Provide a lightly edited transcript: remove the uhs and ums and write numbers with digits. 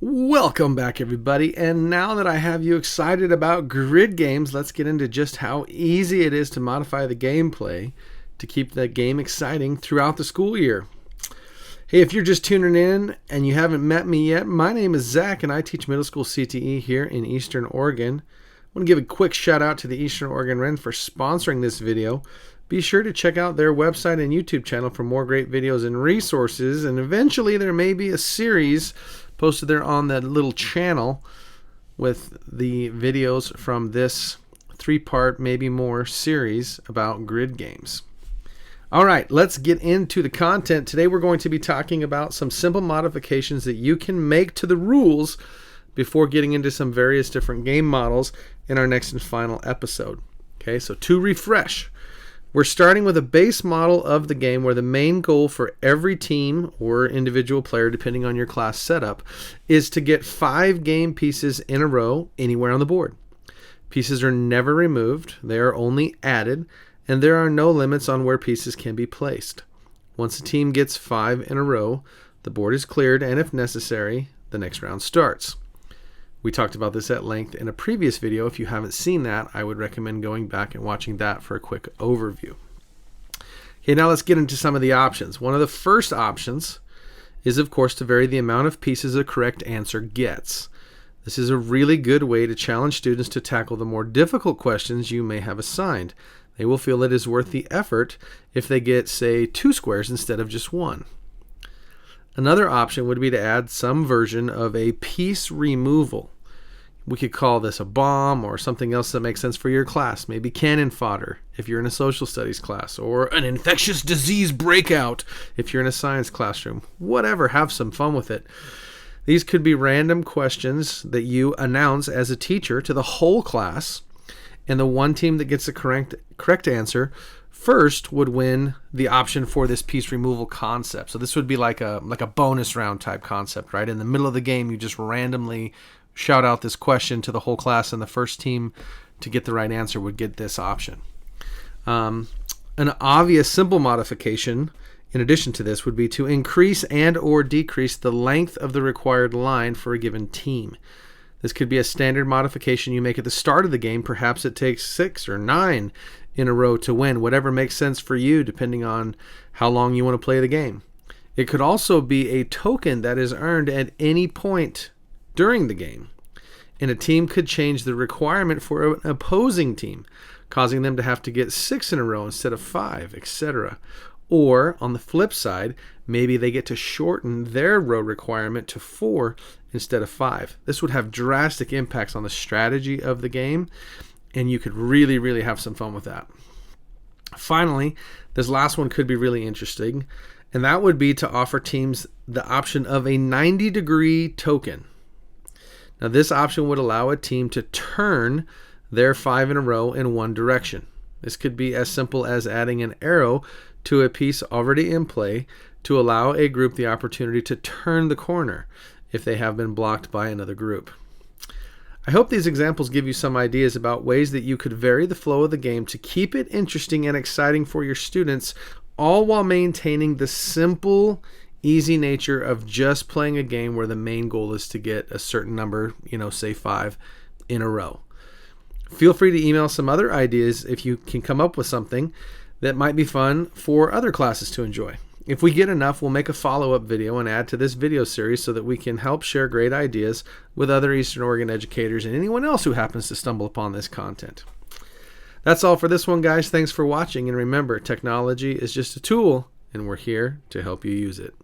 Welcome back, everybody, and now that I have you excited about grid games, let's get into just how easy it is to modify the gameplay to keep the game exciting throughout the school year. Hey, if you're just tuning in and you haven't met me yet, my name is Zach and I teach middle school CTE here in Eastern Oregon. I want to give a quick shout out to the Eastern Oregon EOREN for sponsoring this video. Be sure to check out their website and YouTube channel for more great videos and resources, and eventually there may be a series posted there on that little channel with the videos from this 3-part, maybe more, series about grid games. All right, let's get into the content. Today we're going to be talking about some simple modifications that you can make to the rules before getting into some various different game models in our next and final episode. Okay, so to refresh, we're starting with a base model of the game where the main goal for every team or individual player, depending on your class setup, is to get 5 game pieces in a row anywhere on the board. Pieces are never removed, they are only added, and there are no limits on where pieces can be placed. Once a team gets 5 in a row, the board is cleared, and if necessary, the next round starts. We talked about this at length in a previous video. If you haven't seen that, I would recommend going back and watching that for a quick overview. Okay, now let's get into some of the options. One of the first options is, of course, to vary the amount of pieces a correct answer gets. This is a really good way to challenge students to tackle the more difficult questions you may have assigned. They will feel it is worth the effort if they get, say, 2 squares instead of just 1. Another option would be to add some version of a piece removal. We could call this a bomb or something else that makes sense for your class. Maybe cannon fodder if you're in a social studies class, or an infectious disease breakout if you're in a science classroom. Whatever, have some fun with it. These could be random questions that you announce as a teacher to the whole class, and the one team that gets the correct answer first would win the option for this piece removal concept. So this would be like a bonus round type concept, right? In the middle of the game, you just randomly shout out this question to the whole class, and the first team to get the right answer would get this option. An obvious simple modification in addition to this would be to increase and or decrease the length of the required line for a given team. This could be a standard modification you make at the start of the game. Perhaps it takes 6 or 9 in a row to win, whatever makes sense for you depending on how long you want to play the game. It could also be a token that is earned at any point during the game, and a team could change the requirement for an opposing team, causing them to have to get 6 in a row instead of 5, etc. Or on the flip side, maybe they get to shorten their row requirement to 4 instead of 5. This would have drastic impacts on the strategy of the game, and you could really, really have some fun with that. Finally, this last one could be really interesting, and that would be to offer teams the option of a 90-degree token. Now, this option would allow a team to turn their 5 in a row in one direction. This could be as simple as adding an arrow to a piece already in play to allow a group the opportunity to turn the corner if they have been blocked by another group. I hope these examples give you some ideas about ways that you could vary the flow of the game to keep it interesting and exciting for your students, all while maintaining the simple, easy nature of just playing a game where the main goal is to get a certain number, say 5 in a row. Feel free to email some other ideas if you can come up with something that might be fun for other classes to enjoy. If we get enough, we'll make a follow-up video and add to this video series so that we can help share great ideas with other Eastern Oregon educators and anyone else who happens to stumble upon this content. That's all for this one, guys. Thanks for watching, and remember, technology is just a tool, and we're here to help you use it.